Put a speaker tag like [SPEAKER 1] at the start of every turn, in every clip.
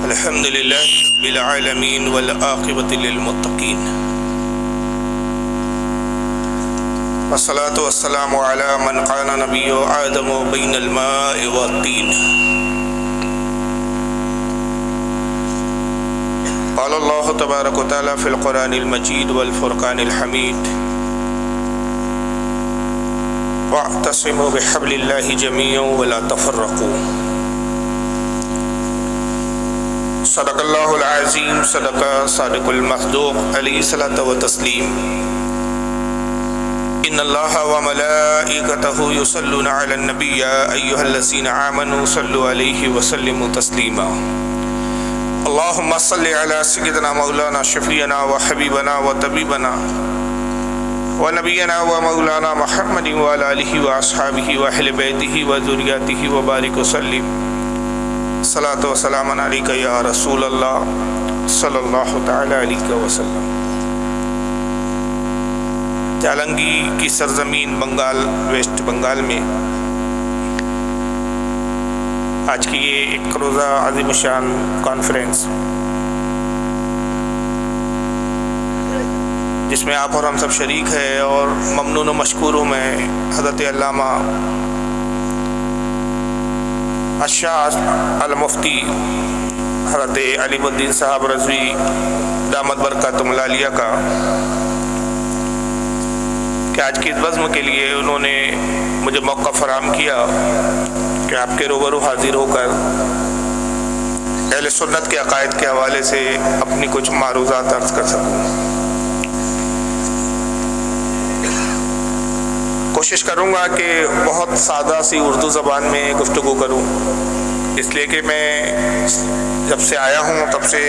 [SPEAKER 1] الحمد للہ رب العالمین والعاقبۃ للمتقین والصلاة والسلام علی من کان نبی آدم بین الماء والطین قال اللہ تبارک و تعالی فی القرآن المجید والفرقان الحمید واعتصموا بحبل اللہ جميعا ولا تفرقوا صدق اللہ العظیم صدق صادق المصدوق علیہ الصلاۃ والتسلیم ان اللہ وملائکتہ یصلون علی النبی یا ایھا الذین آمنوا صلوا علیہ وسلموا تسلیما اللہم صل علی سیدنا مولانا شفیعنا وحبیبنا وطبیبنا ونبینا ومولانا محمد وعلی آلہ واصحابہ واہل بیتہ وذریاتہ وبارک وسلم صلاۃ و سلام علیک یا رسول اللہ صلی اللہ تعالی علیہ وسلم۔ جالنگی کی سرزمین بنگال، ویسٹ بنگال میں آج کی یہ ایک روزہ عظیم الشان کانفرنس، جس میں آپ اور ہم سب شریک ہیں، اور ممنون و مشکور ہوں میں حضرت علامہ الشاذ المفتی حضرت علیم الدین صاحب رضوی دامت برکاتہم العالیہ کا کہ آج کی اس بزم کے لیے انہوں نے مجھے موقع فراہم کیا کہ آپ کے روبرو حاضر ہو کر اہل سنت کے عقائد کے حوالے سے اپنی کچھ معروضات عرض کر سکوں۔ کوشش کروں گا کہ بہت سادہ سی اردو زبان میں گفتگو کروں، اس لیے کہ میں جب سے آیا ہوں تب سے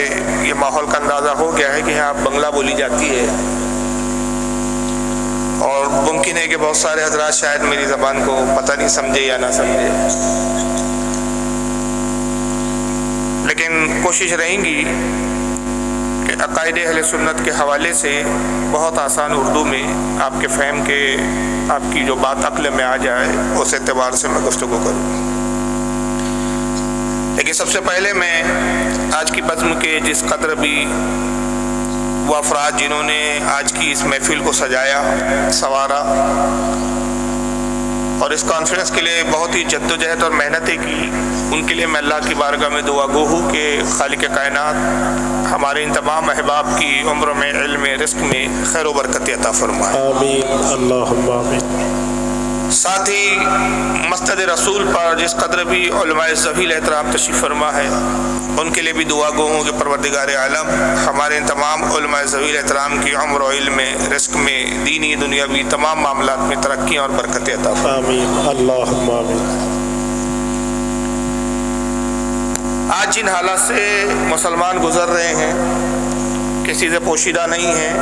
[SPEAKER 1] یہ ماحول کا اندازہ ہو گیا ہے کہ یہاں بنگلہ بولی جاتی ہے، اور ممکن ہے کہ بہت سارے حضرات شاید میری زبان کو پتہ نہیں سمجھے یا نہ سمجھے، لیکن کوشش رہیں گی کہ عقائد اہل سنت کے حوالے سے بہت آسان اردو میں آپ کے فہم کے، آپ کی جو بات عقل میں آ جائے اس اعتبار سے میں گفتگو کروں۔ لیکن سب سے پہلے میں آج کی بزم کے جس قدر بھی وہ افراد جنہوں نے آج کی اس محفل کو سجایا، سنوارا، اور اس کانفرنس کے لیے بہت ہی جدوجہد اور محنتیں کی، ان کے لیے میں اللہ کی بارگاہ میں دعا گو ہوں کہ خالق کائنات ہمارے ان تمام احباب کی عمر میں، علم میں، رزق میں خیر و برکت عطا فرمائے، آمین اللہم آمین۔ ساتھ ہی مسجد رسول پر جس قدر بھی علماء ذویل احترام تشریف فرما ہے، ان کے لیے بھی دعا گو ہوں کہ پروردگار عالم ہمارے ان تمام علماء ذویل احترام کی عمر و علم میں، رزق میں، دینی دنیاوی تمام معاملات میں ترقی اور برکت عطا فرمائے، آمین اللہم آمین۔ آج جن حالات سے مسلمان گزر رہے ہیں کسی سے پوشیدہ نہیں ہیں،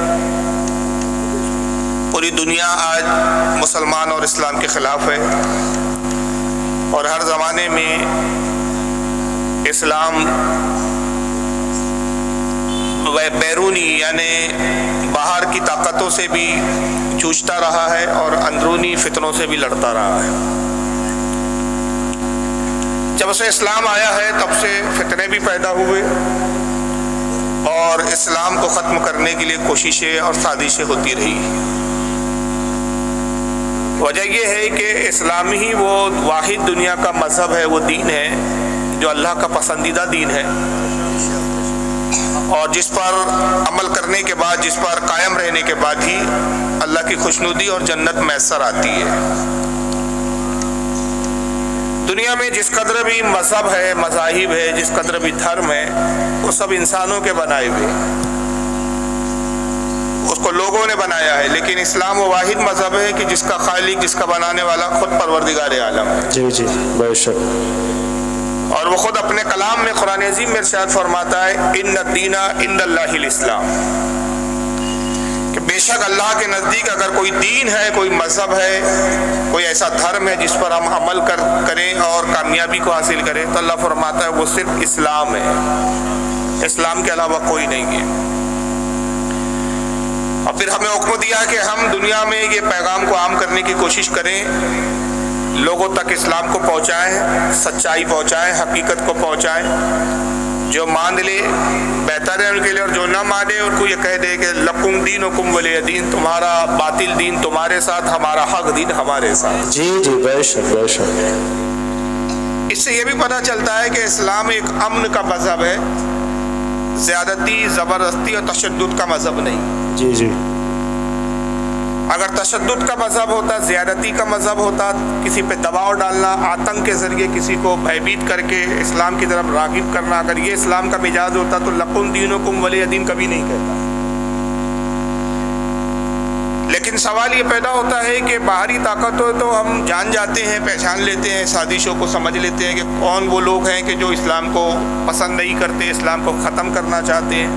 [SPEAKER 1] پوری دنیا آج مسلمان اور اسلام کے خلاف ہے، اور ہر زمانے میں اسلام بیرونی یعنی باہر کی طاقتوں سے بھی جوجھتا رہا ہے اور اندرونی فتنوں سے بھی لڑتا رہا ہے۔ جب سے اسلام آیا ہے تب سے فتنے بھی پیدا ہوئے، اور اسلام کو ختم کرنے کے لیے کوششیں اور سازشیں ہوتی رہی۔ وجہ یہ ہے کہ اسلام ہی وہ واحد دنیا کا مذہب ہے، وہ دین ہے جو اللہ کا پسندیدہ دین ہے، اور جس پر عمل کرنے کے بعد، جس پر قائم رہنے کے بعد ہی اللہ کی خوشنودی اور جنت میسر آتی ہے۔ دنیا میں جس قدر بھی مذہب ہے، مذاہب ہے، جس قدر بھی دھرم ہے، وہ سب انسانوں کے بنائے ہوئے، اس کو لوگوں نے بنایا ہے، لیکن اسلام وہ واحد مذہب ہے کہ جس کا خالق، جس کا بنانے والا خود پروردگار عالم ہے۔ جی جی بے شک۔ اور وہ خود اپنے کلام میں قرآن عظیم میں ارشاد فرماتا ہے ان الدین عند اللہ الاسلام، کہ بے شک اللہ کے نزدیک اگر کوئی دین ہے، کوئی مذہب ہے، کوئی ایسا دھرم ہے جس پر ہم عمل کریں اور کامیابی کو حاصل کریں، تو اللہ فرماتا ہے وہ صرف اسلام ہے، اسلام کے علاوہ کوئی نہیں ہے۔ اور پھر ہمیں حکم دیا کہ ہم دنیا میں یہ پیغام کو عام کرنے کی کوشش کریں، لوگوں تک اسلام کو پہنچائیں، سچائی پہنچائیں، حقیقت کو پہنچائیں، جو مان لے بہتر ہے ان کے لیے، اور جو نہ مانے ان کو یہ کہہ دے کہ لکم دینکم ولی دین، تمہارا باطل دین تمہارے ساتھ، ہمارا حق دین ہمارے ساتھ۔
[SPEAKER 2] جی جی بے شک بے شک۔
[SPEAKER 1] اس سے یہ بھی پتہ چلتا ہے کہ اسلام ایک امن کا مذہب ہے، زیادتی، زبردستی اور تشدد کا مذہب نہیں۔
[SPEAKER 2] جی جی۔
[SPEAKER 1] اگر تشدد کا مذہب ہوتا، زیادتی کا مذہب ہوتا، کسی پہ دباؤ ڈالنا، آتنک کے ذریعے کسی کو بھیبیت کر کے اسلام کی طرف راغب کرنا، اگر یہ اسلام کا مزاج ہوتا تو لکم دینکم ولی دین کبھی نہیں کہتا۔ لیکن سوال یہ پیدا ہوتا ہے کہ باہری طاقت ہو تو ہم جان جاتے ہیں، پہچان لیتے ہیں، سازشوں کو سمجھ لیتے ہیں کہ کون وہ لوگ ہیں کہ جو اسلام کو پسند نہیں کرتے، اسلام کو ختم کرنا چاہتے ہیں،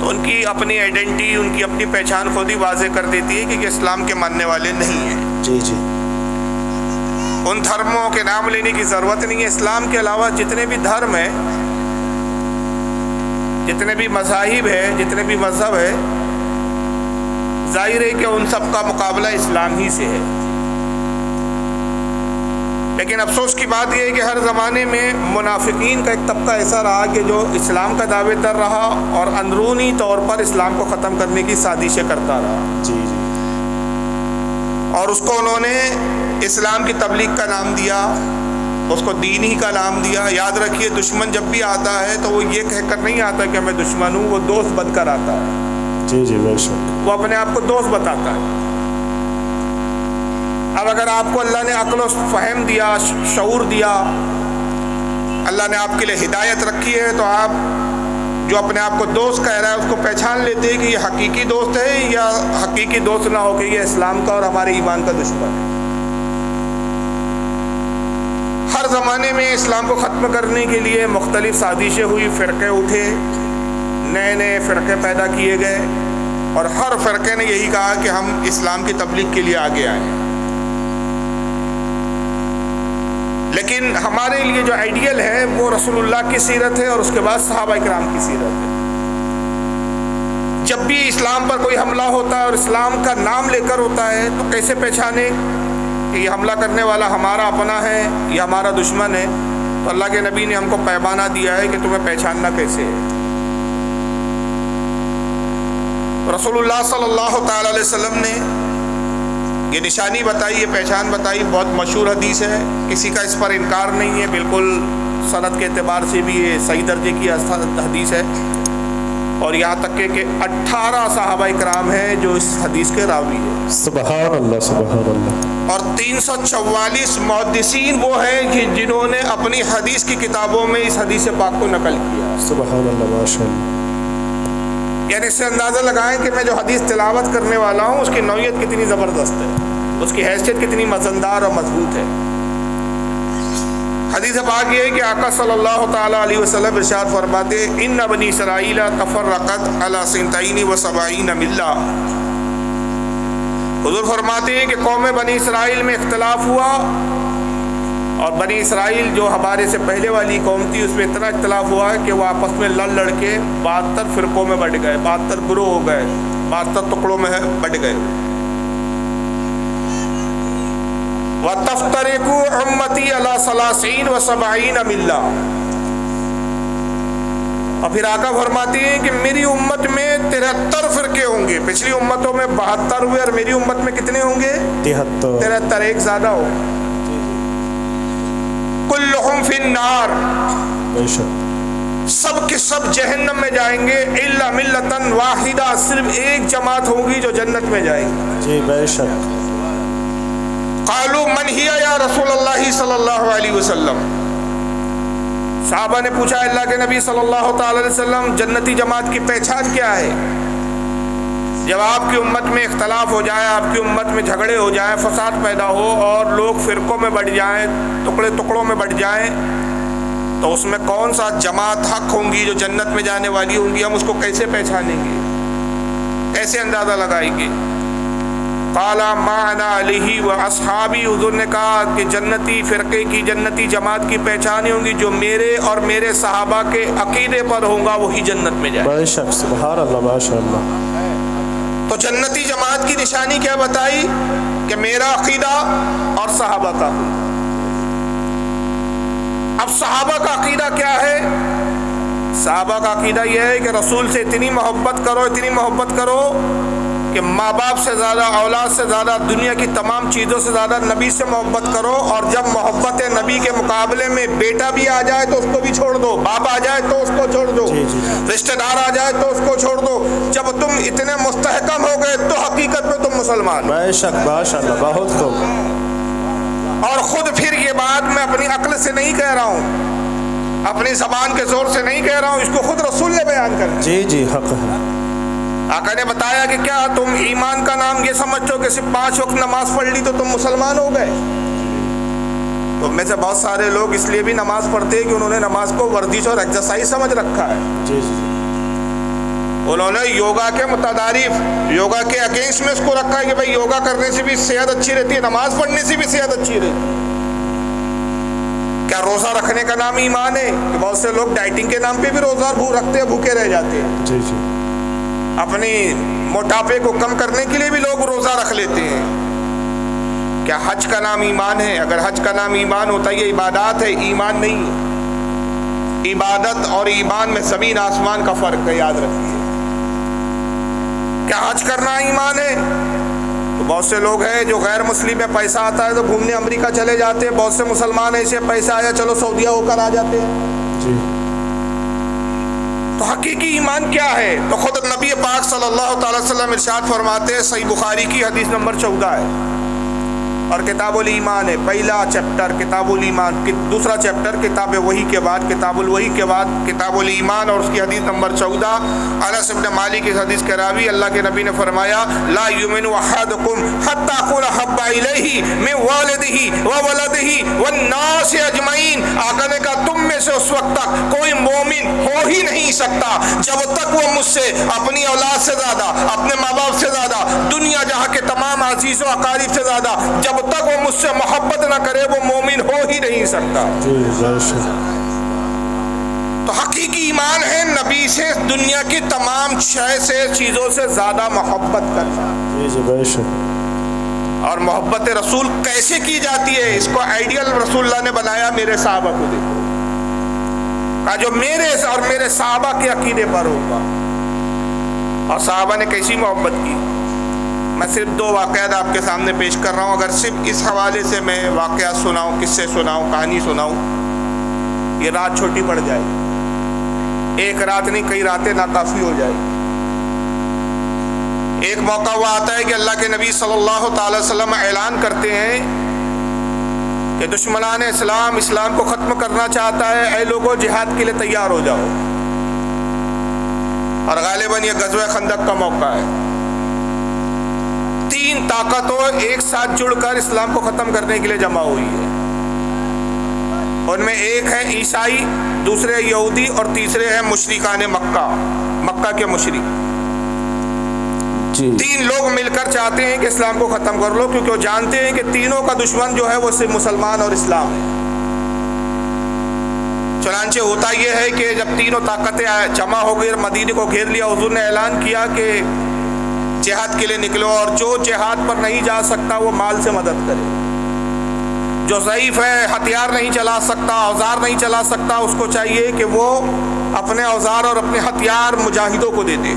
[SPEAKER 1] تو ان کی اپنی آئیڈینٹی، ان کی اپنی پہچان خود ہی واضح کر دیتی ہے کہ یہ اسلام کے ماننے والے نہیں ہیں۔
[SPEAKER 2] جی جی۔
[SPEAKER 1] ان دھرموں کے نام لینے کی ضرورت نہیں ہے۔ اسلام کے علاوہ جتنے بھی دھرم ہیں، جتنے بھی مذاہب ہیں، جتنے بھی مذہب ہے، ظاہر ہے کہ ان سب کا مقابلہ اسلام ہی سے ہے۔ لیکن افسوس کی بات یہ ہے کہ ہر زمانے میں منافقین کا ایک طبقہ ایسا رہا کہ جو اسلام کا دعوے دار رہا اور اندرونی طور پر اسلام کو ختم کرنے کی سازشیں کرتا رہا،
[SPEAKER 2] جی جی۔
[SPEAKER 1] اور اس کو انہوں نے اسلام کی تبلیغ کا نام دیا، اس کو دین ہی کا نام دیا۔ یاد رکھیے، دشمن جب بھی آتا ہے تو وہ یہ کہہ کر نہیں آتا کہ میں دشمن ہوں، وہ دوست بن کر آتا ہے۔
[SPEAKER 2] جی جی بے شک۔
[SPEAKER 1] وہ اپنے آپ کو دوست بتاتا ہے۔ اب اگر آپ کو اللہ نے عقل و فہم دیا، شعور دیا، اللہ نے آپ کے لیے ہدایت رکھی ہے، تو آپ جو اپنے آپ کو دوست کہہ رہا ہے اس کو پہچان لیتے ہیں کہ یہ حقیقی دوست ہے یا حقیقی دوست نہ ہو کہ یہ اسلام کا اور ہمارے ایمان کا دشمن ہے۔ ہر زمانے میں اسلام کو ختم کرنے کے لیے مختلف سازشیں ہوئی، فرقے اٹھے، نئے نئے فرقے پیدا کیے گئے، اور ہر فرقے نے یہی کہا کہ ہم اسلام کی تبلیغ کے لیے آگے آئیں۔ لیکن ہمارے لیے جو آئیڈیل ہے وہ رسول اللہ کی سیرت ہے اور اس کے بعد صحابہ کرام کی سیرت ہے۔ جب بھی اسلام پر کوئی حملہ ہوتا ہے اور اسلام کا نام لے کر ہوتا ہے تو کیسے پہچانے کہ یہ حملہ کرنے والا ہمارا اپنا ہے یا ہمارا دشمن ہے؟ تو اللہ کے نبی نے ہم کو پیمانہ دیا ہے کہ تمہیں پہچاننا کیسے ہے۔ رسول اللہ صلی اللہ تعالی علیہ وسلم نے یہ نشانی بتائی، یہ پہچان بتائی، بہت مشہور حدیث ہے، کسی کا اس پر انکار نہیں ہے، بالکل سند کے اعتبار سے بھی یہ صحیح درجے کی حدیث ہے، اور یہاں تک کہ 18 صحابہ کرام ہیں جو اس حدیث کے راوی ہیں۔
[SPEAKER 2] سبحان اللہ سبحان اللہ۔
[SPEAKER 1] اور 344 محدثین وہ ہیں کہ جنہوں نے اپنی حدیث کی کتابوں میں اس حدیث پاک کو نقل کیا۔
[SPEAKER 2] سبحان اللہ ماشاء اللہ۔
[SPEAKER 1] یعنی اس سے اندازہ لگائیں کہ میں جو حدیث تلاوت کرنے والا ہوں اس کی نوعیت کتنی زبردست ہے، اس کی حیثیت کتنی مزندار اور مضبوط ہے۔ حدیث پاک یہ ہے کہ آقا صلی اللہ تعالی علیہ وسلم ارشاد فرماتے ان بنی اسرائیل تفرقت علی 72 ملہ۔ حضور فرماتے ہیں کہ قوم بنی اسرائیل میں اختلاف ہوا، اور بنی اسرائیل جو ہمارے سے پہلے والی قوم تھی اس میں اتنا اختلاف ہوا کہ وہ آپس میں لڑ کے 72 فرقوں میں بٹ گئے، 72 گروہ ہو گئے، 72 ٹکڑوں میں بٹ گئے۔ وَتَفْتَرِقُ أُمَّتِي عَلَى 73 مِلَّةٍ۔ اور پھر آقا فرماتے ہیں کہ میری امت میں 73 فرقے ہوں گے۔ پچھلی امتوں میں 72 ہوئے اور میری امت میں کتنے ہوں گے؟ 73، ایک زیادہ ہو۔ کلہم فی النار، سب کے سب جہنم میں جائیں گے، الا ملۃ واحدہ، صرف ایک جماعت ہوگی جو جنت میں جائے گی۔
[SPEAKER 2] جی بے شک۔
[SPEAKER 1] قالوا من ہی یا رسول اللہ صلی اللہ علیہ وسلم۔ صحابہ نے پوچھا اللہ کے نبی صلی اللہ تعالی علیہ وسلم جنتی جماعت کی پہچان کیا ہے؟ جب آپ کی امت میں اختلاف ہو جائے، آپ کی امت میں جھگڑے ہو جائیں، فساد پیدا ہو اور لوگ فرقوں میں بٹ جائیں، ٹکڑوں میں بٹ جائیں، تو اس میں کون سا جماعت حق ہوں گی جو جنت میں جانے والی ہوں گی؟ ہم اس کو کیسے پہچانیں گے، کیسے اندازہ لگائیں گے؟ قال ما انا علیہ و اصحابی، حضور نے کہا کہ جنتی فرقے کی، جنتی جماعت کی پہچان ہوں گی جو میرے اور میرے صحابہ کے عقیدے پر ہوگا، وہی جنت میں جائے۔
[SPEAKER 2] بے شک، سبحان اللہ ماشاء اللہ۔
[SPEAKER 1] تو جنتی جماعت کی نشانی کیا بتائی؟ کہ میرا عقیدہ اور صحابہ کا۔ اب صحابہ کا عقیدہ کیا ہے؟ صحابہ کا عقیدہ یہ ہے کہ رسول سے اتنی محبت کرو کہ ماں باپ سے زیادہ، اولاد سے زیادہ، دنیا کی تمام چیزوں سے زیادہ نبی سے محبت کرو، اور جب محبت نبی کے مقابلے میں بیٹا بھی آ جائے تو اس کو بھی چھوڑ دو، باپ آ جائے تو اس کو چھوڑ دو، رشتہ دار آ جائے تو اس کو چھوڑ دو۔ جب تم اتنے مستحکم ہو گئے تو حقیقت میں تم مسلمان۔
[SPEAKER 2] بے شک، ماشاءاللہ، بہت خوب۔
[SPEAKER 1] اور خود پھر یہ بات میں اپنی عقل سے نہیں کہہ رہا ہوں، اپنی زبان کے زور سے نہیں کہہ رہا ہوں، اس کو خود رسول نے بیان کر دیا۔
[SPEAKER 2] جی حق ہے۔
[SPEAKER 1] آقا نے بتایا کہ کیا تم ایمان کا نام یہ سمجھتے ہو کہ صرف 5 وقت نماز پڑھ لی تو تم مسلمان ہو گئے؟ تو میں سے بہت سارے لوگ اس لیے بھی نماز پڑھتے ہیں کہ انہوں نے نماز کو ورزش اور ایکسرسائز سمجھ رکھا ہے۔
[SPEAKER 2] جی
[SPEAKER 1] انہوں نے یوگا کے مترادف، یوگا کے اگینسٹ میں اس کو رکھا ہے کہ بھائی یوگا کرنے سے بھی صحت اچھی رہتی ہے، نماز پڑھنے سے بھی صحت اچھی رہتی ہے۔ کیا روزہ رکھنے کا نام ایمان ہے؟ کہ بہت سے لوگ ڈائٹنگ کے نام پہ بھی روزہ رکھتے ہیں، بھوکے رہ جاتے ہیں۔
[SPEAKER 2] جی
[SPEAKER 1] اپنی موٹاپے کو کم کرنے کے لیے بھی لوگ روزہ رکھ لیتے ہیں۔ کیا حج کا نام ایمان ہے؟ اگر حج کا نام ایمان ہوتا ہے، یہ عبادات ہے، ایمان نہیں ہے۔ عبادت اور ایمان میں زمین آسمان کا فرق ہے، یاد رکھیے۔ کیا حج کرنا ایمان ہے؟ تو بہت سے لوگ ہیں جو غیر مسلم میں پیسہ آتا ہے تو گھومنے امریکہ چلے جاتے ہیں، بہت سے مسلمان ایسے پیسہ آیا چلو سعودیہ ہو کر آ جاتے ہیں۔
[SPEAKER 2] جی
[SPEAKER 1] تو حقیقی ایمان کیا ہے؟ تو خود نبی پاک صلی اللہ تعالی وسلم ارشاد فرماتے ہیں، صحیح بخاری کی حدیث نمبر 14 ہے اور کتاب الایمان ہے، پہلا چیپٹر کتاب الایمان، دوسرا چیپٹر کتاب وحی کے بعد، کتاب الوحی کے بعد کتاب الایمان، اور اس کی حدیث نمبر 14 انس بن مالک کی حدیث کے راوی اللہ کے نبی نے فرمایا، لا یؤمن احدکم حتی اکون احب الیہ من والدہ وولدہ والناس اجمعین۔ آقا نے کہا تم میں سے اس وقت تک کوئی مومن ہو ہی نہیں سکتا جب تک وہ مجھ سے اپنی اولاد سے زیادہ، اپنے ماں باپ سے زیادہ، دنیا جہاں کے تمام عزیز و اقارب سے زیادہ جب تک وہ مجھ سے محبت نہ کرے وہ مومن ہو ہی نہیں سکتا۔ تو حقیقی ایمان ہے نبی سے دنیا کی تمام چیزوں سے زیادہ محبت کرنا۔ اور محبت رسول کیسے کی جاتی ہے؟ اس کو آئیڈیل رسول اللہ نے بنایا، میرے صحابہ کو دیکھو، کہا جو میرے اور میرے صحابہ کے عقیدے پر ہوگا۔ اور صحابہ نے کیسی محبت کی؟ میں صرف 2 واقعات آپ کے سامنے پیش کر رہا ہوں، اگر صرف اس حوالے سے میں واقعات سناؤں، قصے سناؤں، کہانی سناؤں، یہ رات چھوٹی پڑ جائے، ایک رات نہیں کئی راتیں ناکافی ہو جائے۔ ایک موقع وہ آتا ہے کہ اللہ کے نبی صلی اللہ تعالی وسلم اعلان کرتے ہیں کہ دشمنان اسلام کو ختم کرنا چاہتا ہے، اے لوگوں جہاد کے لیے تیار ہو جاؤ۔ اور غالباً یہ غزوہ خندق کا موقع ہے۔ 3 طاقتوں ایک ساتھ جڑ کر اسلام کو ختم کرنے کے لیے جمع ہوئی ہے۔ ان میں ایک ہے عیسائی، دوسرے یہودی، اور تیسرے ہیں مشرکان مکہ کے مشرک۔ 3 لوگ مل کر چاہتے ہیں کہ اسلام کو ختم کر لو، کیونکہ وہ جانتے ہیں کہ تینوں کا دشمن جو ہے وہ صرف مسلمان اور اسلام ہے۔ چنانچہ ہوتا یہ ہے کہ جب تینوں طاقتیں جمع ہو گئی اور مدینے کو گھیر لیا، حضور نے اعلان کیا کہ جہاد کے لیے نکلو، اور جو جہاد پر نہیں جا سکتا وہ مال سے مدد کرے۔ جو ضعیف ہے، ہتھیار نہیں چلا سکتا، اوزار نہیں چلا سکتا، اس کو چاہیے کہ وہ اپنے اوزار اور اپنے ہتھیار مجاہدوں کو دے دے۔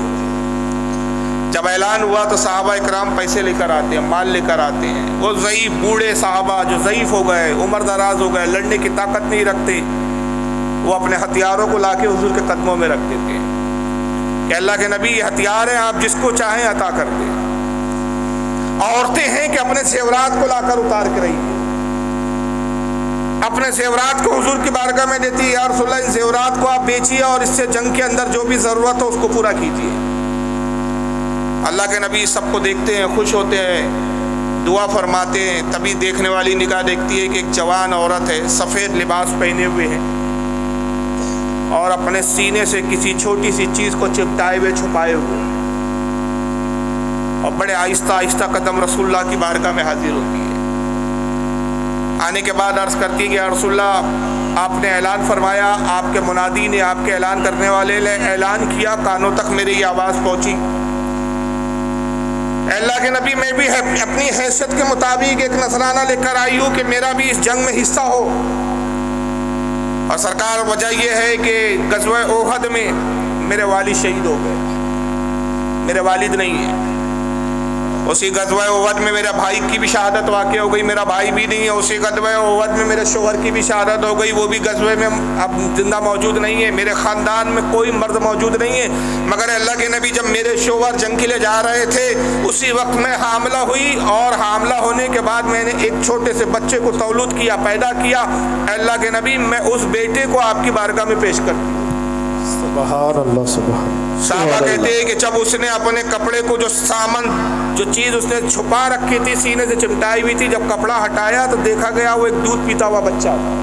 [SPEAKER 1] جب اعلان ہوا تو صحابہ اکرام پیسے لے کر آتے ہیں، مال لے کر آتے ہیں۔ وہ ضعیف بوڑھے صحابہ جو ضعیف ہو گئے، عمر دراز ہو گئے، لڑنے کی طاقت نہیں رکھتے، وہ اپنے ہتھیاروں کو لا کے حضور کے قدموں میں رکھ دیتے ہیں کہ اللہ کے نبی یہ ہتھیار ہیں، آپ جس کو چاہیں عطا کر دیں۔ عورتیں ہیں کہ اپنے زیورات کو لا کر اتار کے رہی ہیں، اپنے زیورات کو حضور کی بارگاہ میں دیتی ہے، یا رسول اللہ ان زیورات کو آپ بیچیے اور اس سے جنگ کے اندر جو بھی ضرورت ہو اس کو پورا کیجیے۔ اللہ کے نبی سب کو دیکھتے ہیں، خوش ہوتے ہیں، دعا فرماتے ہیں۔ تبھی دیکھنے والی نگاہ دیکھتی ہے کہ ایک جوان عورت ہے، سفید لباس پہنے ہوئے ہے اور اپنے سینے سے کسی چھوٹی سی چیز کو چپٹائے ہوئے چھپائے ہوئے، اور بڑے آہستہ آہستہ قدم رسول اللہ کی بارگاہ میں حاضر ہوتی ہے۔ آنے کے بعد عرض کرتی ہے کہ یا رسول اللہ آپ نے اعلان فرمایا، آپ کے منادی نے، آپ کے اعلان کرنے والے نے اعلان کیا، کانوں تک میری یہ آواز پہنچی۔ اللہ کے نبی میں بھی اپنی حیثیت کے مطابق ایک نذرانہ لے کر آئی ہوں کہ میرا بھی اس جنگ میں حصہ ہو، اور سرکار وجہ یہ ہے کہ غزوہ احد میں میرے والد شہید ہو گئے، میرے والد نہیں ہیں۔ اسی غزوہ احد میں میرے بھائی کی بھی شہادت واقع ہو گئی، میرا بھائی بھی نہیں ہے۔ اسی غزوہ احد میں میرے شوہر کی بھی شہادت ہو گئی، وہ بھی غزوے میں اب زندہ موجود نہیں ہے۔ میرے خاندان میں کوئی مرد موجود نہیں ہے، مگر اللہ کے نبی جب میرے شوہر جنگ کے لیے جا رہے تھے اسی وقت میں حاملہ ہوئی، اور حاملہ ہونے کے بعد میں نے ایک چھوٹے سے بچے کو تولد کیا، پیدا کیا۔ اللہ کے نبی میں اس بیٹے کو آپ کی بارگاہ میں پیش کرتی ہوں۔
[SPEAKER 2] سبحان اللہ، سبحان
[SPEAKER 1] صحابہ کہتے ہیں کہ جب اس نے اپنے کپڑے کو جو سامان، جو چیز اس نے چھپا رکھی تھی، سینے سے چمٹائی ہوئی تھی، جب کپڑا ہٹایا تو دیکھا گیا وہ ایک دودھ پیتا ہوا بچہ تھا۔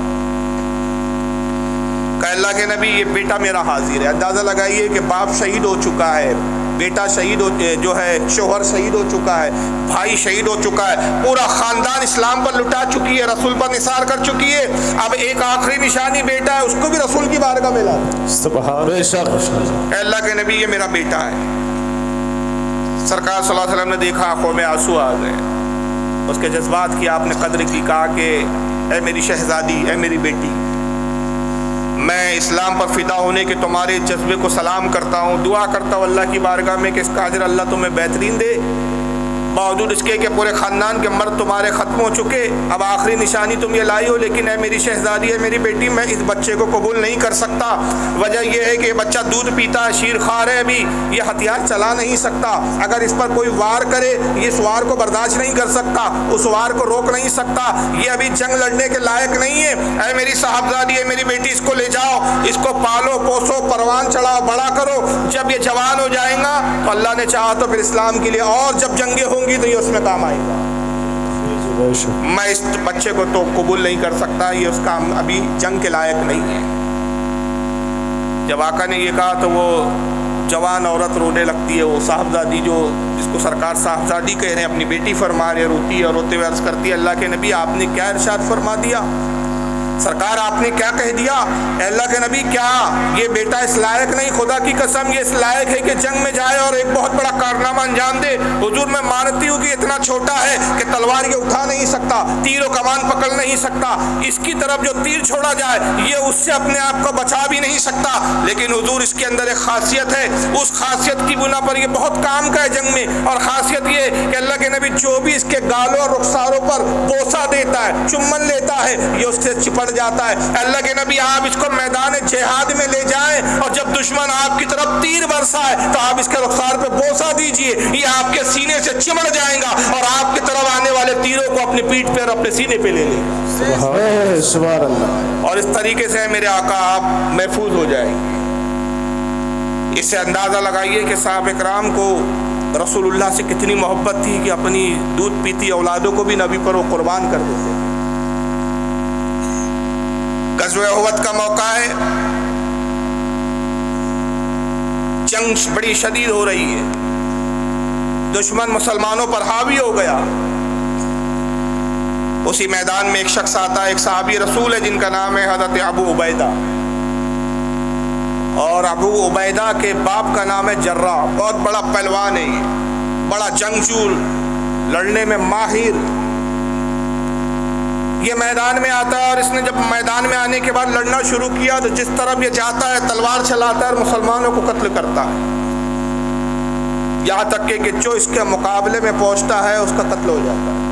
[SPEAKER 1] کہ اللہ کے نبی یہ بیٹا میرا حاضر ہے۔ اندازہ لگائیے کہ باپ شہید ہو چکا ہے، بیٹا شہید ہو، جو ہے شوہر شہید ہو چکا ہے، بھائی شہید ہو چکا ہے، پورا خاندان اسلام پر لٹا چکی ہے، رسول پر نثار کر چکی ہے۔ اب ایک آخری نشانی بیٹا ہے، اس کو بھی رسول کی بارگاہ میں لا دو۔
[SPEAKER 2] سبحان
[SPEAKER 1] اے اللہ کے نبی یہ میرا بیٹا ہے۔ سرکار صلی اللہ علیہ وسلم نے دیکھا، آنکھوں میں آنسو آ گئے، اس کے جذبات کی آپ نے قدر کی، کہا کہ اے میری شہزادی، اے میری بیٹی، میں اسلام پر فدا ہونے کے تمہارے جذبے کو سلام کرتا ہوں، دعا کرتا ہوں اللہ کی بارگاہ میں کہ اس کا اجر اللہ تمہیں بہترین دے۔ باوجود اس کے کہ پورے خاندان کے مرد تمہارے ختم ہو چکے، اب آخری نشانی تم یہ لائی ہو، لیکن اے میری شہزادی، اے میری بیٹی، میں اس بچے کو قبول نہیں کر سکتا۔ وجہ یہ ہے کہ یہ بچہ دودھ پیتا ہے، شیر خوار ہے، ابھی یہ ہتھیار چلا نہیں سکتا، اگر اس پر کوئی وار کرے یہ اس وار کو برداشت نہیں کر سکتا، اس وار کو روک نہیں سکتا، یہ ابھی جنگ لڑنے کے لائق نہیں ہے۔ اے میری صاحبزادی، اے میری بیٹی، اس کو لے جاؤ، اس کو پالو پوسو، پروان چڑھاؤ، بڑا کرو، جب یہ جوان ہو جائیں گا تو اللہ نے چاہا تو پھر اسلام کے لیے اور جب جنگیں ہوں گی تو یہ اس میں کام آئے گا۔ میں اس بچے کو تو قبول نہیں کر سکتا، یہ اس کا ابھی جنگ کے لائق نہیں ہے۔ جب آقا نے یہ کہا تو وہ جوان عورت رونے لگتی ہے، وہ صاحبزادی جو جس کو سرکار صاحبزادی کہہ رہے ہیں، اپنی بیٹی فرما رہے، روتی ہے اور روتے ہوئے عرض کرتی ہے اللہ کے نبی آپ نے کیا ارشاد فرما دیا؟ سرکار آپ نے کیا کہہ دیا؟ اے اللہ کے نبی کیا یہ بیٹا اس لائق نہیں؟ خدا کی قسم یہ اس لائق ہے کہ جنگ میں جائے اور ایک بہت بڑا کارنامہ انجام دے۔ حضور میں مانتی ہوں کہ اتنا چھوٹا ہے کہ تلوار یہ اٹھا نہیں سکتا، تیر و کمان پکڑ نہیں سکتا، اس کی طرف جو تیر چھوڑا جائے یہ اس سے اپنے آپ کو بچا بھی نہیں سکتا، لیکن حضور اس کے اندر ایک خاصیت ہے، اس خاصیت کی بنا پر یہ بہت کام کا ہے جنگ میں۔ اور خاصیت یہ کہ اللہ کے نبی جو بھی اس کے گالوں اور رخساروں پر بوسہ دیتا ہے، چمن لیتا ہے، یہ اس سے چپڑ جاتا ہے۔ اللہ کے نبی آپ اس کو میدان جہاد میں لے جائیں اور جب دشمن آپ کی طرف تیر برسائے تو آپ اس کے رخسار پہ بوسہ دیجئے، یہ آپ کے سینے سے چمڑ جائیں گا اور آپ کی طرف آنے والے تیروں کو اپنی پیٹھ پہ اور اپنے سینے پہ لے لیں گا۔
[SPEAKER 2] سبحان اللہ۔
[SPEAKER 1] اور اس طریقے سے میرے آقا آپ محفوظ ہو جائیں گے۔ اس سے اندازہ لگائیے کہ صحابہ کرام کو رسول اللہ سے کتنی محبت تھی کہ اپنی دودھ پیتی اولادوں کو بھی نبی پر وہ قربان کر دیتے۔ غزوہ احد کا موقع ہے، جنگ بڑی شدید ہو رہی ہے، دشمن مسلمانوں پر حاوی ہو گیا۔ اسی میدان میں ایک شخص آتا ہے، ایک صحابی رسول ہے جن کا نام ہے حضرت ابو عبیدہ، اور ابو عبیدہ کے باپ کا نام ہے جراح، بہت بڑا پہلوان ہے، یہ بڑا جنگجو، لڑنے میں ماہر۔ یہ میدان میں آتا ہے اور اس نے جب میدان میں آنے کے بعد لڑنا شروع کیا تو جس طرف یہ جاتا ہے تلوار چلاتا ہے اور مسلمانوں کو قتل کرتا ہے، یہاں تک کہ جو اس کے مقابلے میں پہنچتا ہے اس کا قتل ہو جاتا ہے۔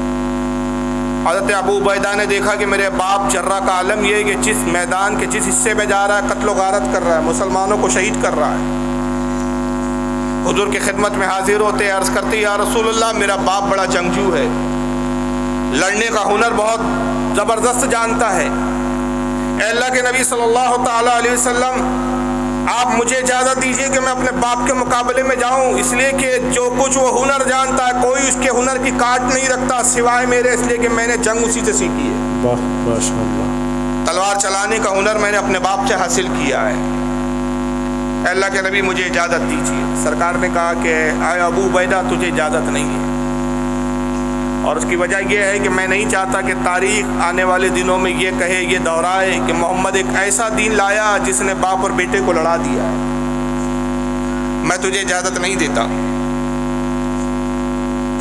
[SPEAKER 1] حضرت ابو عبیدہ نے دیکھا کہ میرے باپ جراح کا عالم یہ ہے کہ جس میدان کے جس حصے میں جا رہا ہے قتل و غارت کر رہا ہے، مسلمانوں کو شہید کر رہا ہے۔ حضور کی خدمت میں حاضر ہوتے عرض کرتے یا رسول اللہ میرا باپ بڑا جنگجو ہے، لڑنے کا ہنر بہت زبردست جانتا ہے، اے اللہ کے نبی صلی اللہ تعالی علیہ وسلم آپ مجھے اجازت دیجیے کہ میں اپنے باپ کے مقابلے میں جاؤں، اس لیے کہ جو کچھ وہ ہنر جانتا ہے کوئی اس کے ہنر کی کاٹ نہیں رکھتا سوائے میرے، اس لیے کہ میں نے جنگ اسی سے سیکھی ہے، تلوار چلانے کا ہنر میں نے اپنے باپ سے حاصل کیا ہے، اے اللہ کے نبی مجھے اجازت دیجیے۔ سرکار نے کہا کہ اے ابو عبیدہ تجھے اجازت نہیں ہے، اور اس کی وجہ یہ ہے کہ میں نہیں چاہتا کہ تاریخ آنے والے دنوں میں یہ کہے، یہ دہرائے کہ محمد ایک ایسا دین لایا جس نے باپ اور بیٹے کو لڑا دیا ہے، میں تجھے اجازت نہیں دیتا۔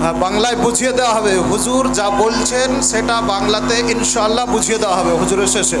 [SPEAKER 3] হ্যাঁ, বাংলায় বুঝিয়ে দেওয়া হবে। হুজুর যা বলছেন সেটা বাংলাতে ইনশাআল্লাহ বুঝিয়ে দেওয়া হবে হুজুরের শেষে।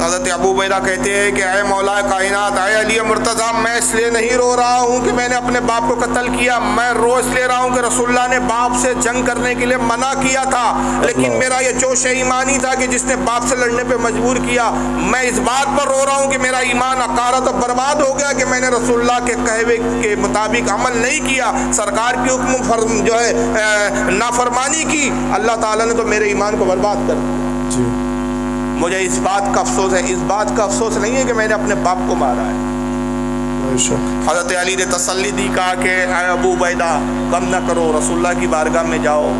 [SPEAKER 1] حضرت ابو عبیدہ کہتے ہیں کہ اے مولا کائنات، اے علی مرتضیٰ، میں اس لیے نہیں رو رہا ہوں کہ میں نے اپنے باپ کو قتل کیا، میں رو اس لیے رہا ہوں کہ رسول اللہ نے باپ سے جنگ کرنے کے لیے منع کیا تھا، لیکن میرا یہ جوش ایمانی تھا کہ جس نے باپ سے لڑنے پہ مجبور کیا، میں اس بات پر رو رہا ہوں کہ میرا ایمان اکارت اور برباد ہو گیا کہ میں نے رسول اللہ کے کہے کے مطابق عمل نہیں کیا، سرکار کی حکم جو ہے نافرمانی کی، اللہ تعالیٰ نے تو میرے ایمان کو برباد کر دیا۔
[SPEAKER 2] جی
[SPEAKER 1] مجھے اس بات کا افسوس ہے، اس بات کا افسوس نہیں ہے کہ میں نے اپنے باپ کو مارا ہے۔
[SPEAKER 2] بے شک
[SPEAKER 1] حضرت علی نے تسلی دی، کہا کہ اے ابو عبیدہ غم نہ کرو، رسول اللہ کی بارگاہ میں جاؤ،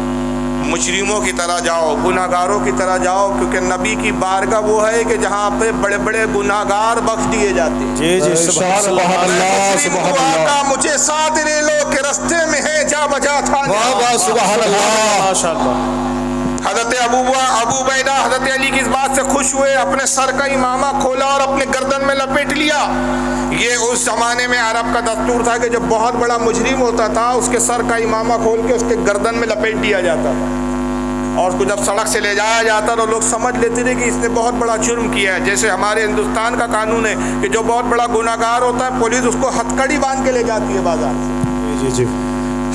[SPEAKER 1] مجرموں کی طرح جاؤ، گناہ گاروں کی طرح جاؤ، کیونکہ نبی کی بارگاہ وہ ہے کہ جہاں پہ بڑے بڑے گناہ گار بخش دیے جاتے ہیں۔
[SPEAKER 2] جی جی سبحان اللہ سبحان اللہ
[SPEAKER 1] مجھے ساتھ لے لو کہ رستے میں ہے جا بجا تھا۔
[SPEAKER 2] واہ واہ سبحان اللہ ماشاء اللہ۔
[SPEAKER 1] حضرت ابو عبیدہ حضرت علی کی اس بات سے خوش ہوئے، اپنے سر کا امامہ کھولا اور اپنے گردن میں لپیٹ لیا۔ یہ اس زمانے میں عرب کا دستور تھا کہ جب بہت بڑا مجرم ہوتا تھا اس کے سر کا امامہ کھول کے اس کے گردن میں لپیٹ دیا جاتا تھا، اور اس کو جب سڑک سے لے جایا جاتا تو لوگ سمجھ لیتے تھے کہ اس نے بہت بڑا جرم کیا ہے۔ جیسے ہمارے ہندوستان کا قانون ہے کہ جو بہت بڑا گناہ گار ہوتا ہے پولیس اس کو ہتھکڑی باندھ کے لے جاتی ہے بازار سے،
[SPEAKER 2] جی جی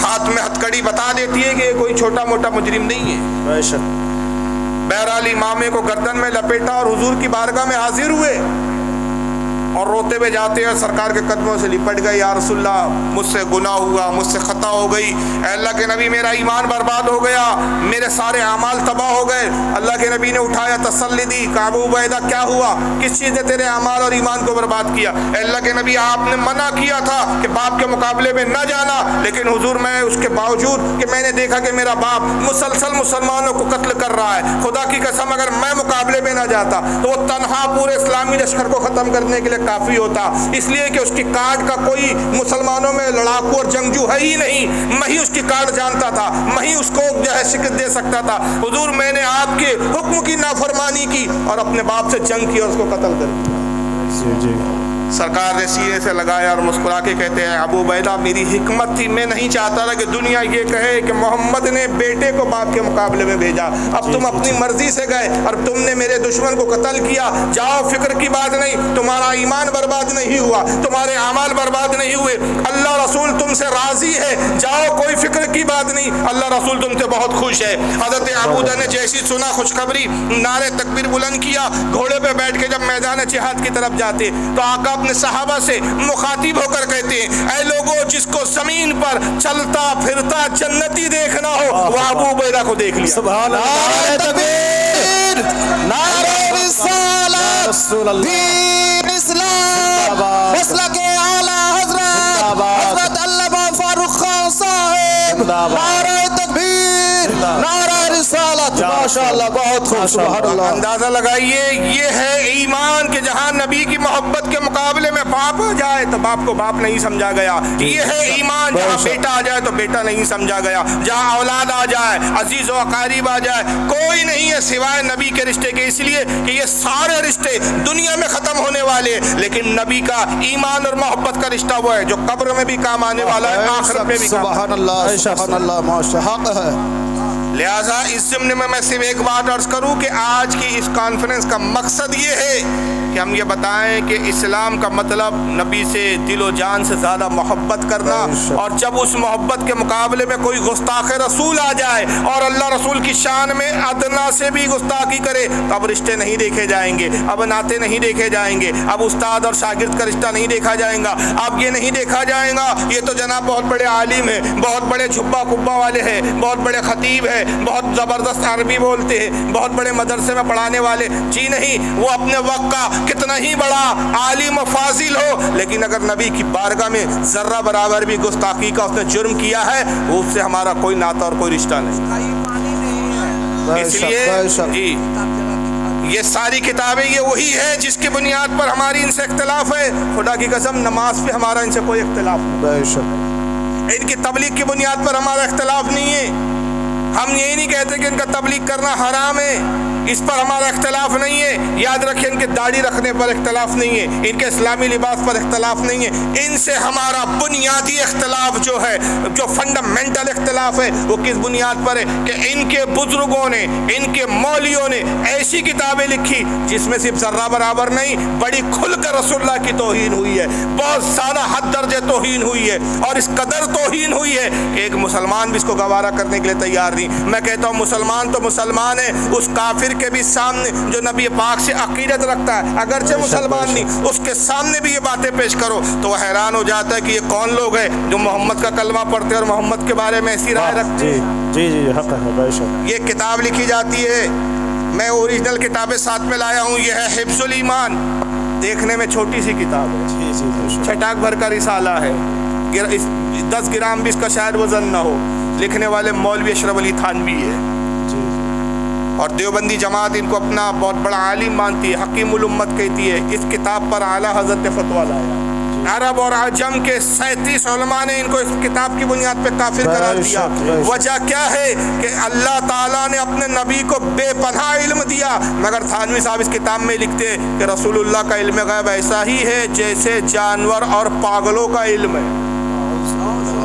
[SPEAKER 1] ہاتھ میں ہتھکڑی بتا دیتی ہے کہ یہ کوئی چھوٹا موٹا مجرم نہیں ہے۔
[SPEAKER 2] بے شک۔
[SPEAKER 1] بہرحال امامے کو گردن میں لپیٹا اور حضور کی بارگاہ میں حاضر ہوئے اور روتے ہوئے جاتے ہیں، سرکار کے قدموں سے لپٹ گئے، یا رسول اللہ مجھ سے گناہ ہوا، مجھ سے خطا ہو گئی، اے اللہ کے نبی میرا ایمان برباد ہو گیا، میرے سارے اعمال تباہ ہو گئے۔ اللہ کے نبی نے اٹھایا، تسلی دی، کہ ابو عبیدہ کیا ہوا، کس چیز نے تیرے اعمال اور ایمان کو برباد کیا؟ اے اللہ کے نبی آپ نے منع کیا تھا کہ باپ کے مقابلے میں نہ جانا، لیکن حضور میں اس کے باوجود کہ میں نے دیکھا کہ میرا باپ مسلسل مسلمانوں کو قتل کر رہا ہے، خدا کی قسم اگر میں مقابلے میں نہ جاتا تو وہ تنہا پورے اسلامی لشکر کو ختم کرنے کے لیے کافی ہوتا، اس لیے کہ اس کی کارڈ کا کوئی مسلمانوں میں لڑاکو اور جنگجو ہے ہی نہیں، میں ہی اس کی کارڈ جانتا تھا، میں ہی اس کو جو ہے شکست دے سکتا تھا۔ حضور میں نے آپ کے حکم کی نافرمانی کی اور اپنے باپ سے جنگ کی اور اس کو قتل کر دیا۔
[SPEAKER 2] جی جی
[SPEAKER 1] سرکار نے سینے سے لگایا اور مسکرا کے کہتے ہیں، ابو عبیدہ میری حکمت تھی، میں نہیں چاہتا تھا کہ دنیا یہ کہے کہ محمد نے بیٹے کو باپ کے مقابلے میں بھیجا، اب تم اپنی مرضی سے گئے اور تم نے میرے دشمن کو قتل کیا، جاؤ فکر کی بات نہیں، تمہارا ایمان برباد نہیں ہوا، تمہارے اعمال برباد نہیں ہوئے، اللہ رسول تم سے راضی ہے، جاؤ کوئی فکر کی بات نہیں، اللہ رسول تم سے بہت خوش ہے۔ حضرت ابوذر نے جیسی سنا خوشخبری، نعرے تکبیر بلند کیا، گھوڑے پہ بیٹھ کے جب میدان جہاد کی طرف جاتے تو آقا اپنے صحابہ سے مخاطب ہو کر کہتے ہیں، اے لوگوں جس کو زمین پر چلتا پھرتا جنتی دیکھنا ہو وہ ابو عبیدہ کو دیکھ لیا۔
[SPEAKER 2] سبحان اللہ تکبیر، نعرہ رسالت، رسول اللہ،
[SPEAKER 4] دین اسلام، مسلک اعلی حضرت حضرت علامہ فاروق خان صاحب، نعرہ تکبیر، نعرہ رسالت، ماشاءاللہ بہت خوب، سبحان اللہ۔
[SPEAKER 1] اندازہ لگائیے یہ ہے ایمان کہ جہاں نبی کی محبت کے مقابلے میں باپ آ جائے تو باپ کو باپ نہیں سمجھا گیا، یہ ہے ایمان جہاں بیٹا آ جائے تو بیٹا نہیں سمجھا گیا، جہاں اولاد آ جائے، عزیز و اقارب آ جائے، کوئی نہیں ہے سوائے نبی کے رشتے کے، اس لیے کہ یہ سارے رشتے دنیا میں ختم ہونے والے، لیکن نبی کا ایمان اور محبت کا رشتہ وہ ہے جو قبر میں بھی کام آنے والا ہے، آخرت میں بھی کام۔
[SPEAKER 3] سبحان اللہ سبحان اللہ ماشاء حق ہے۔
[SPEAKER 1] لہٰذا اس ضمن میں صرف ایک بات عرض کروں کہ آج کی اس کانفرنس کا مقصد یہ ہے کہ ہم یہ بتائیں کہ اسلام کا مطلب نبی سے دل و جان سے زیادہ محبت کرنا، اور جب اس محبت کے مقابلے میں کوئی گستاخ رسول آ جائے اور اللہ رسول کی شان میں ادنا سے بھی گستاخی کرے تو اب رشتے نہیں دیکھے جائیں گے، اب ناطے نہیں دیکھے جائیں گے، اب استاد اور شاگرد کا رشتہ نہیں دیکھا جائے گا، اب یہ نہیں دیکھا جائے گا یہ تو جناب بہت بڑے عالم ہیں، بہت بڑے جھبا کبا والے ہیں، بہت بڑے خطیب ہیں، بہت زبردست عربی بولتے ہیں، بہت بڑے مدرسے میں پڑھانے والے، جی نہیں، وہ اپنے وقت کا کتنا ہی بڑا عالم و فاضل ہو، لیکن اگر نبی کی بارگاہ میں ذرہ برابر بھی گستاخی کا اس نے جرم کیا ہے اس سے ہمارا کوئی ناتا اور کوئی رشتہ نہیں۔ اس لیے جی یہ ساری کتابیں یہ وہی ہے جس کی بنیاد پر ہماری ان سے اختلاف ہے، خدا کی قسم نماز پہ ہمارا ان سے کوئی اختلاف نہیں، ان کی تبلیغ کی بنیاد پر ہمارا اختلاف نہیں ہے، ہم یہی نہیں کہتے کہ ان کا تبلیغ کرنا حرام ہے، اس پر ہمارا اختلاف نہیں ہے. یاد رکھیں ان کے داڑھی رکھنے پر اختلاف نہیں ہے, ان کے اسلامی لباس پر اختلاف نہیں ہے. ان سے ہمارا بنیادی اختلاف جو ہے, جو فنڈامنٹل اختلاف ہے, وہ کس بنیاد پر ہے کہ ان کے بزرگوں نے, ان کے مولویوں نے ایسی کتابیں لکھی جس میں صرف ذرہ برابر نہیں, بڑی کھل کر رسول اللہ کی توہین ہوئی ہے, بہت زیادہ حد درجے توہین ہوئی ہے, اور اس قدر توہین ہوئی ہے کہ ایک مسلمان بھی اس کو گوارا کرنے کے لیے تیار نہیں. میں کہتا ہوں مسلمان تو مسلمان ہے, اس کافر کے بھی سامنے جو نبی پاک سے عقیدت رکھتا ہے اگرچہ مسلمان نہیں, اس کے سامنے بھی یہ باتیں پیش کرو تو وہ حیران ہو جاتا ہے کہ یہ کون لوگ ہیں جو محمد کا کلمہ پڑھتے اور محمد کے بارے میں ایسی رائے رکھتے ہیں.
[SPEAKER 2] جی جی حق ہے بے شک.
[SPEAKER 1] یہ کتاب لکھی جاتی ہے, میں اوریجنل کتابیں ساتھ میں لایا ہوں. یہ ہے حفظ الایمان, دیکھنے میں چھوٹی سی کتاب ہے,
[SPEAKER 2] جی جی بے شک.
[SPEAKER 1] چھٹاک بھر کا رسالہ ہے, 10 گرام بھی اس کا شاید وزن نہ ہو. لکھنے والے مولوی اشرف علی تھانوی ہے,
[SPEAKER 2] جی
[SPEAKER 1] اور دیوبندی جماعت ان کو اپنا بہت بڑا عالم مانتی ہے, حکیم الامت کہتی ہے. اس کتاب پر اعلیٰ حضرت نے فتویٰ لایا. عرب اور عجم کے 37 علماء نے ان کو اس کتاب کی بنیاد پہ کافر قرار دیا. وجہ کیا ہے کہ اللہ تعالیٰ نے اپنے نبی کو بے پناہ علم دیا, مگر تھانوی صاحب اس کتاب میں لکھتے کہ رسول اللہ کا علم غیب ایسا ہی ہے جیسے جانور اور پاگلوں کا علم ہے.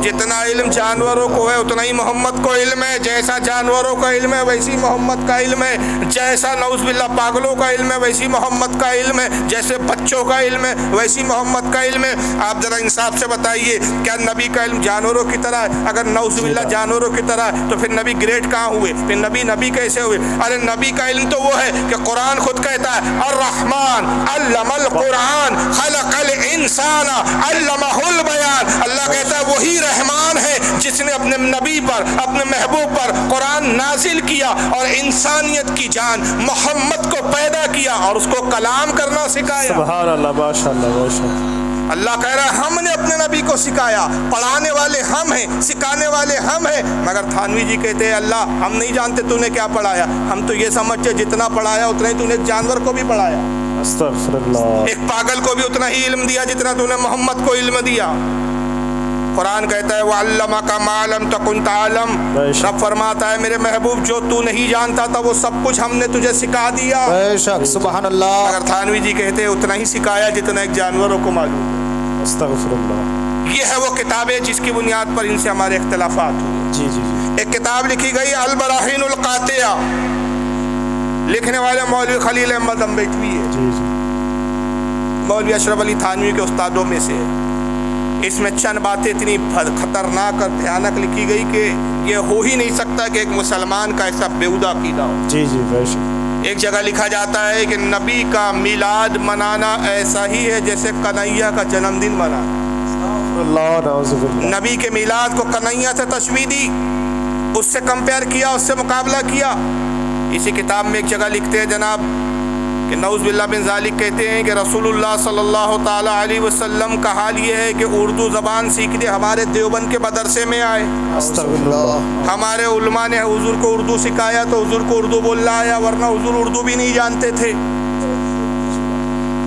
[SPEAKER 1] جتنا علم جانوروں کو ہے اتنا ہی محمد کو علم ہے. جیسا جانوروں کا علم ہے ویسی محمد کا علم ہے. جیسا نعوذ باللہ پاگلوں کا علم ہے ویسی محمد کا علم ہے. جیسے بچوں کا علم ہے ویسی محمد کا علم ہے. آپ ذرا انصاف سے بتائیے, کیا نبی کا علم جانوروں کی طرح ہے؟ اگر نعوذ باللہ جانوروں کی طرح ہے تو پھر نبی گریٹ کہاں ہوئے؟ پھر نبی کیسے ہوئے؟ ارے نبی کا علم تو وہ ہے کہ قرآن خود کہتا ہے الرحمن علم القرآن خلق الانسان علمہ البیان. اللہ کہتا ہے وہی رحمان ہے جس نے اپنے نبی پر, اپنے محبوب پر قرآن نازل کیا اور انسانیت کی جان محمد کو پیدا کیا اور اس کو کلام کرنا سکھایا.
[SPEAKER 2] سبحان اللہ ماشاء اللہ ماشاء اللہ.
[SPEAKER 1] اللہ کہہ رہا ہے ہم نے اپنے نبی کو سکھایا, پڑھانے والے ہم ہیں, سکھانے والے ہم ہیں. مگر تھانوی جی کہتے ہیں اللہ ہم نہیں جانتے تو نے کیا پڑھایا, ہم تو یہ سمجھتے جتنا پڑھایا اتنا ہی تو نے جانور کو بھی پڑھایا,
[SPEAKER 2] استغفر اللہ.
[SPEAKER 1] ایک پاگل کو بھی اتنا ہی علم دیا جتنا تو نے محمد کو علم دیا. قرآن کہتا ہے وَعَلَّمَكَ مَا لَمْ تَكُنْ تَعْلَمْ. رب فرماتا ہے میرے محبوب جو تو نہیں جانتا تھا وہ سب کچھ ہم نے تجھے سکھا دیا.
[SPEAKER 4] بے شک سبحان اللہ.
[SPEAKER 1] مگر تھانوی جی کہتے ہیں اتنا ہی سکھایا جتنا ایک جانوروں کو معلوم ہے.
[SPEAKER 2] استغفر اللہ.
[SPEAKER 1] یہ ہے وہ کتابیں جس کی بنیاد پر ان سے ہمارے اختلافات ہوئے.
[SPEAKER 2] جی جی جی.
[SPEAKER 1] ایک کتاب لکھی گئی البراہین القاطعہ, لکھنے والے مولوی خلیل احمد امبیٹوی ہے,
[SPEAKER 2] جی جی.
[SPEAKER 1] مولوی اشرف علی تھانوی کے استادوں میں سے. اس میں چند باتیں اتنی خطرناک اور بھیانک لکھی گئی کہ یہ ہو ہی نہیں سکتا کہ ایک مسلمان کا ایسا بیہودہ عقیدہ ہو.
[SPEAKER 2] جی جی بے شک.
[SPEAKER 1] ایک جگہ لکھا جاتا ہے کہ نبی کا میلاد منانا ایسا ہی ہے جیسے کنہیا کا جنم دن منانا.
[SPEAKER 2] اللہ نعوذ باللہ.
[SPEAKER 1] نبی کے میلاد کو کنہیا سے تشبیہ دی, اس سے کمپیئر کیا, اس سے مقابلہ کیا. اسی کتاب میں ایک جگہ لکھتے ہیں جناب کہ نعوذ باللہ بن ذالک کہتے ہیں کہ رسول اللہ صلی اللہ تعالی علیہ وسلم کا حال یہ ہے کہ اردو زبان سیکھنے ہمارے دیوبند کے مدرسے میں آئے.
[SPEAKER 2] استغفر اللہ.
[SPEAKER 1] ہمارے علماء نے حضور کو اردو سکھایا تو حضور کو اردو بولنا آیا, ورنہ حضور اردو بھی نہیں جانتے تھے.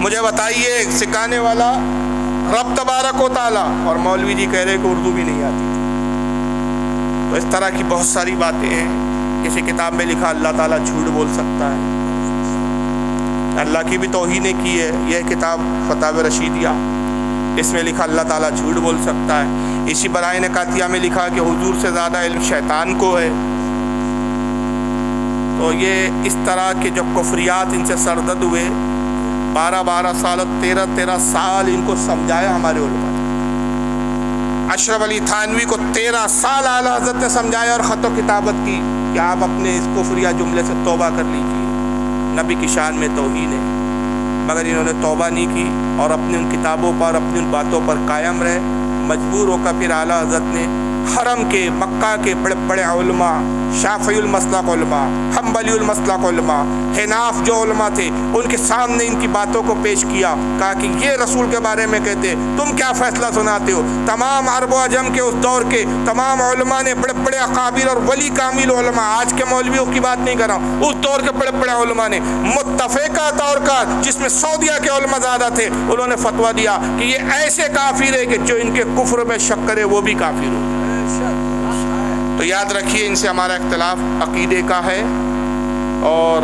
[SPEAKER 1] مجھے بتائیے سکھانے والا رب تبارک و تعالی, اور مولوی جی کہہ رہے کہ اردو بھی نہیں آتی تھی. تو اس طرح کی بہت ساری باتیں ہیں. کسی کتاب میں لکھا اللہ تعالیٰ جھوٹ بول سکتا ہے, اللہ کی بھی توہین کی ہے. یہ کتاب فتاوی رشیدیہ, اس میں لکھا اللہ تعالیٰ جھوٹ بول سکتا ہے. اسی برائن قاطعہ میں لکھا کہ حضور سے زیادہ علم شیطان کو ہے. تو یہ اس طرح کے جو کفریات ان سے سرزد ہوئے, 12 سال 13 سال ان کو سمجھایا ہمارے علماء. اشرف علی تھانوی کو 13 سال اعلیٰ حضرت نے سمجھایا اور خط و کتابت کی کہ آپ اپنے اس کفریہ جملے سے توبہ کر لیجیے, نبی کی شان میں توہین ہے. مگر انہوں نے توبہ نہیں کی اور اپنی ان کتابوں پر, اپنی ان باتوں پر قائم رہے. مجبور ہو کر پھر اعلیٰ حضرت نے حرم کے, مکہ کے بڑے بڑے علماء, شافعی المسلک علماء, حنبلی المسلک علماء, حناف جو علماء تھے, ان کے سامنے ان کی باتوں کو پیش کیا. کہا کہ یہ رسول کے بارے میں کہتے, تم کیا فیصلہ سناتے ہو؟ تمام عرب و عجم کے اس دور کے تمام علماء نے, بڑے بڑے اقابر اور ولی کامل علماء, آج کے مولویوں کی بات نہیں کر رہا ہوں, اس دور کے بڑے بڑے علماء نے متفقہ طور پر, جس میں سعودیہ کے علماء زیادہ تھے, انہوں نے فتویٰ دیا کہ یہ ایسے کافر ہے کہ جو ان کے کفر میں شک کرے وہ بھی کافر ہو. تو یاد رکھیے ان سے ہمارا اختلاف عقیدے کا ہے, اور